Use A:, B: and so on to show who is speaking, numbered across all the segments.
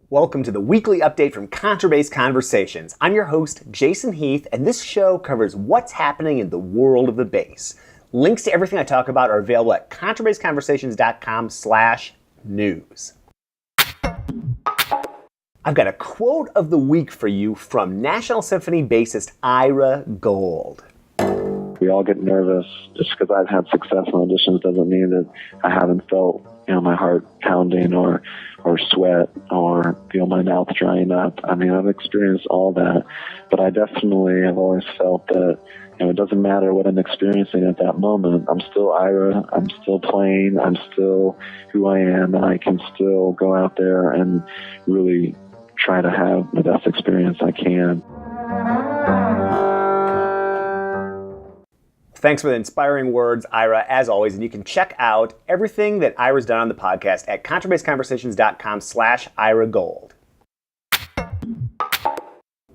A: Welcome to the weekly update from Contrabass Conversations. I'm your host, Jason Heath, and this show covers what's happening in the world of the bass. Links to everything I talk about are available at contrabassconversations.com/news. I've got a quote of the week for you from National Symphony bassist Ira Gold.
B: We all get nervous. Just because I've had success in auditions doesn't mean that I haven't felt, my heart pounding or sweat or feel my mouth drying up. I mean, I've experienced all that, but I definitely have always felt that, it doesn't matter what I'm experiencing at that moment. I'm still Ira. I'm still playing. I'm still who I am, and I can still go out there and really try to have the best experience I can.
A: Thanks for the inspiring words, Ira, as always. And you can check out everything that Ira's done on the podcast at contrabassconversations.com/Ira Gold.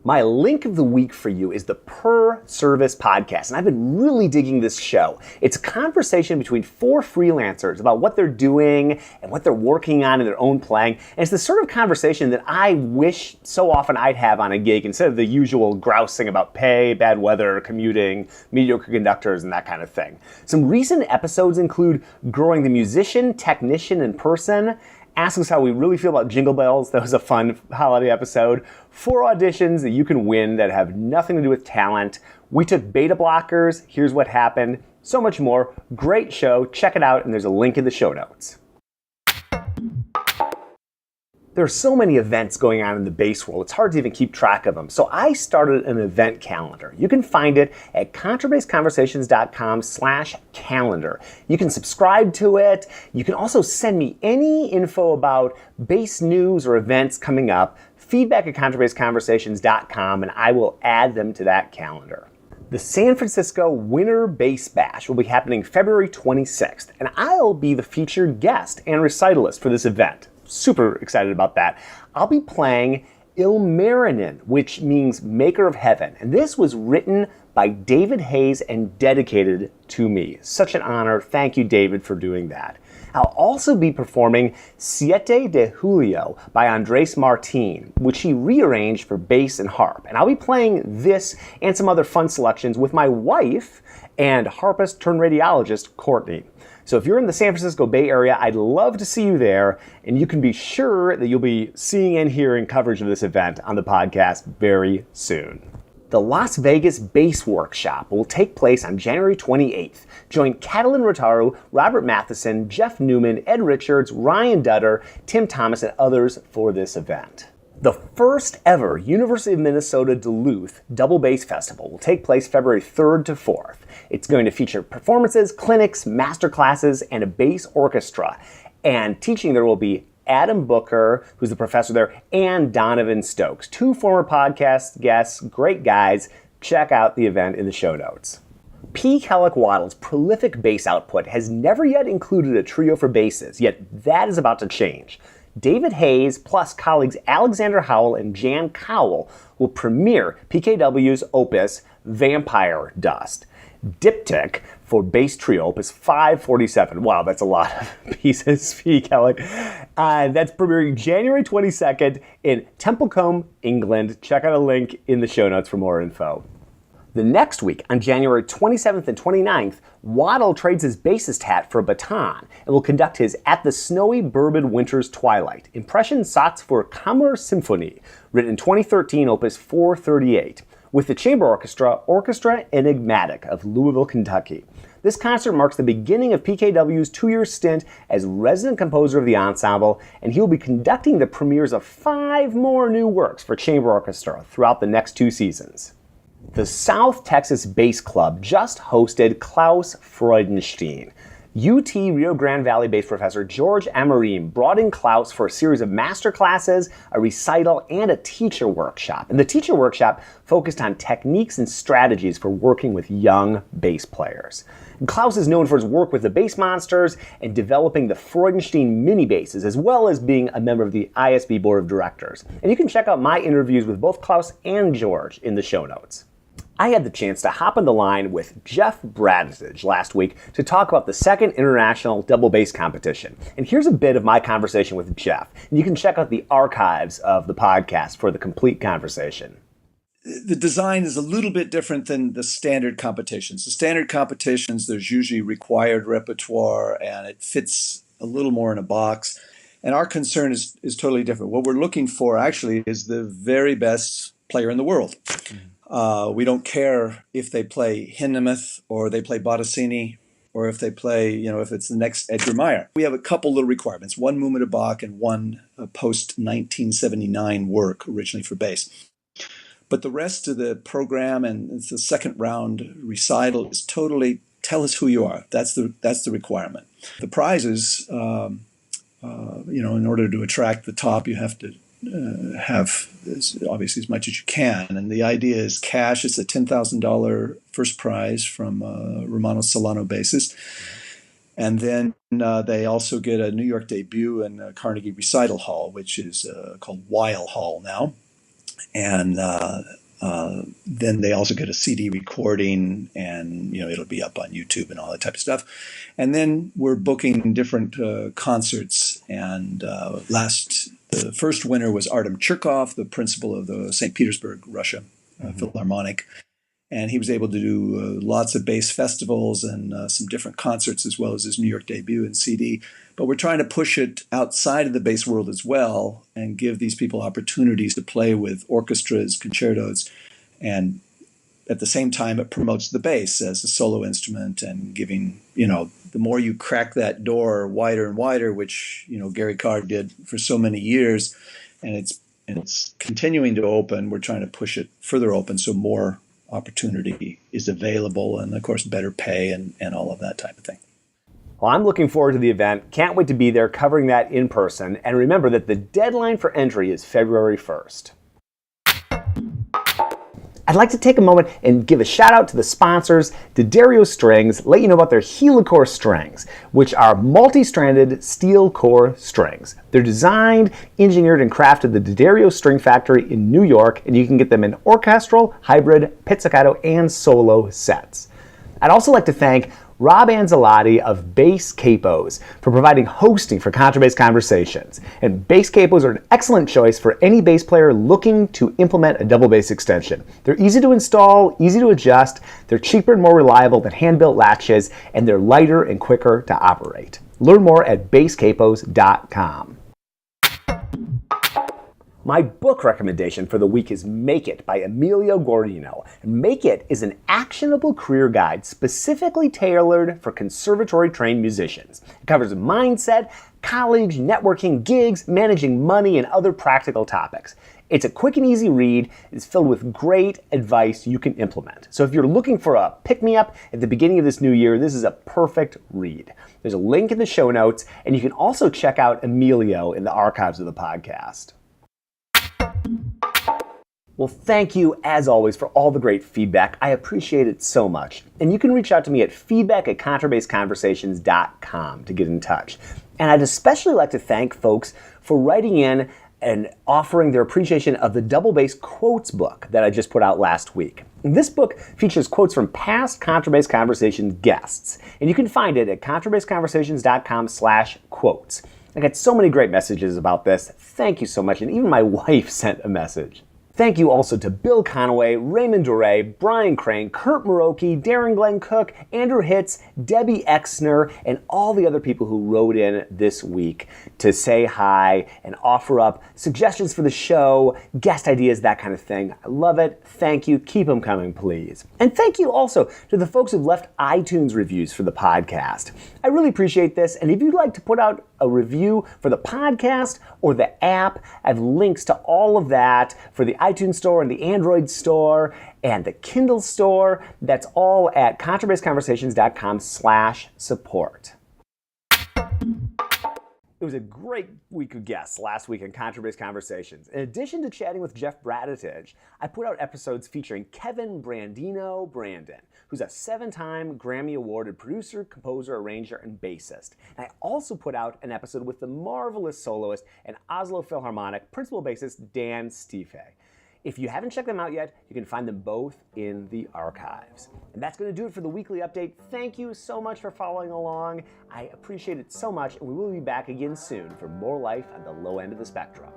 A: My link of the week for you is the Per Service podcast, and I've been really digging this show. It's a conversation between four freelancers about what they're doing and what they're working on in their own playing, and it's the sort of conversation that I wish so often I'd have on a gig instead of the usual grousing about pay, bad weather, commuting, mediocre conductors, and that kind of thing. Some recent episodes include growing the musician, technician, and person. Ask us how we really feel about Jingle Bells. That was a fun holiday episode. 4 auditions that you can win that have nothing to do with talent. We took beta blockers. Here's what happened. So much more. Great show. Check it out, and there's a link in the show notes. There are so many events going on in the bass world, it's hard to even keep track of them. So I started an event calendar. You can find it at contrabassconversations.com/calendar. You can subscribe to it. You can also send me any info about bass news or events coming up, feedback at contrabassconversations.com, and I will add them to that calendar. The San Francisco Winter Bass Bash will be happening February 26th, and I'll be the featured guest and recitalist for this event. Super excited about that. I'll be playing Ilmarinen, which means Maker of Heaven. And this was written by David Hayes and dedicated to me. Such an honor. Thank you, David, for doing that. I'll also be performing Siete de Julio by Andres Martin, which he rearranged for bass and harp. And I'll be playing this and some other fun selections with my wife and harpist turned radiologist, Courtney. So if you're in the San Francisco Bay Area, I'd love to see you there, and you can be sure that you'll be seeing and hearing coverage of this event on the podcast very soon. The Las Vegas Bass Workshop will take place on January 28th. Join Catalin Rotaru, Robert Matheson, Jeff Newman, Ed Richards, Ryan Dutter, Tim Thomas, and others for this event. The first ever University of Minnesota Duluth Double Bass Festival will take place February 3rd to 4th. It's going to feature performances, clinics, master classes, and a bass orchestra. And teaching there will be Adam Booker, who's the professor there, and Donovan Stokes, 2 former podcast guests, great guys. Check out the event in the show notes. P. Kellick Waddle's prolific bass output has never yet included a trio for basses, yet that is about to change. David Hayes plus colleagues Alexander Howell and Jan Cowell will premiere PKW's opus Vampire Dust. Diptych for bass trio, opus 547. Wow, that's a lot of pieces, P. Kellick. That's premiering January 22nd in Templecombe, England. Check out a link in the show notes for more info. The next week, on January 27th and 29th, Waddle trades his bassist hat for a baton and will conduct his At the Snowy Bourbon Winter's Twilight, Impression-Satz für Kammersymphonie, written in 2013, opus 438, with the chamber orchestra, Orchestra Enigmatic of Louisville, Kentucky. This concert marks the beginning of PKW's 2-year stint as resident composer of the ensemble, and he will be conducting the premieres of 5 more new works for chamber orchestra throughout the next 2 seasons. The South Texas Bass Club just hosted Klaus Freudenstein. UT Rio Grande Valley bass professor George Amorim brought in Klaus for a series of master classes, a recital, and a teacher workshop. And the teacher workshop focused on techniques and strategies for working with young bass players. And Klaus is known for his work with the Bass Monsters and developing the Freudenstein mini basses, as well as being a member of the ISB Board of Directors. And you can check out my interviews with both Klaus and George in the show notes. I had the chance to hop on the line with Jeff Braditich last week to talk about the second international double bass competition. And here's a bit of my conversation with Jeff. And you can check out the archives of the podcast for the complete conversation.
C: The design is a little bit different than the standard competitions. The standard competitions, there's usually required repertoire and it fits a little more in a box. And our concern is totally different. What we're looking for actually is the very best player in the world. We don't care if they play Hindemith or they play Bottesini or if they play, if it's the next Edgar Meyer. We have a couple little requirements, one movement of Bach and one post-1979 work originally for bass. But the rest of the program and the second round recital is totally tell us who you are. That's the requirement. The prizes, in order to attract the top, you have to have obviously as much as you can. And the idea is cash. It's a $10,000 first prize from Romano Solano basses. And then they also get a New York debut in Carnegie Recital Hall, which is called Weil Hall now. And then they also get a CD recording, and it'll be up on YouTube and all that type of stuff. And then we're booking different concerts. And the first winner was Artem Chirkov, the principal of the St. Petersburg, Russia Philharmonic. And he was able to do lots of bass festivals and some different concerts, as well as his New York debut and CD. But we're trying to push it outside of the bass world as well and give these people opportunities to play with orchestras, concertos, and at the same time it promotes the bass as a solo instrument and giving, the more you crack that door wider and wider, which, Gary Carr did for so many years, and it's continuing to open. We're trying to push it further open so more opportunity is available and, of course, better pay and all of that type of thing.
A: Well, I'm looking forward to the event. Can't wait to be there covering that in person. And remember that the deadline for entry is February 1st. I'd like to take a moment and give a shout out to the sponsors, D'Addario Strings, let you know about their Helicore strings, which are multi-stranded steel core strings. They're designed, engineered, and crafted at the D'Addario String Factory in New York, and you can get them in orchestral, hybrid, pizzicato, and solo sets. I'd also like to thank Rob Anzalotti of Bass Capos for providing hosting for Contrabass Conversations. And Bass Capos are an excellent choice for any bass player looking to implement a double bass extension. They're easy to install, easy to adjust, they're cheaper and more reliable than hand-built latches, and they're lighter and quicker to operate. Learn more at basscapos.com. My book recommendation for the week is Make It by Emilio Guardino. Make It is an actionable career guide specifically tailored for conservatory-trained musicians. It covers mindset, college, networking, gigs, managing money, and other practical topics. It's a quick and easy read. It's filled with great advice you can implement. So if you're looking for a pick-me-up at the beginning of this new year, this is a perfect read. There's a link in the show notes, and you can also check out Emilio in the archives of the podcast. Well, thank you, as always, for all the great feedback. I appreciate it so much. And you can reach out to me at feedback@contrabassconversations.com to get in touch. And I'd especially like to thank folks for writing in and offering their appreciation of the Double Bass Quotes book that I just put out last week. This book features quotes from past Contrabass Conversations guests, and you can find it at contrabassconversations.com/quotes. I got so many great messages about this. Thank you so much, and even my wife sent a message. Thank you also to Bill Conaway, Raymond Duray, Brian Crane, Kurt Maroki, Darren Glenn Cook, Andrew Hitz, Debbie Exner, and all the other people who wrote in this week to say hi and offer up suggestions for the show, guest ideas, that kind of thing. I love it. Thank you. Keep them coming, please. And thank you also to the folks who've left iTunes reviews for the podcast. I really appreciate this, and if you'd like to put out a review for the podcast or the app, I have links to all of that for the iTunes store and the Android store and the Kindle store. That's all at contrabassconversations.com/support. It was a great week of guests last week on Contrabass Conversations. In addition to chatting with Jeff Braditich, I put out episodes featuring Kevin Brandino Brandon, who's a 7-time Grammy Awarded producer, composer, arranger, and bassist. And I also put out an episode with the marvelous soloist and Oslo Philharmonic principal bassist Dan Stiefel. If you haven't checked them out yet, you can find them both in the archives. And that's going to do it for the weekly update. Thank you so much for following along. I appreciate it so much, and we will be back again soon for more life at the low end of the spectrum.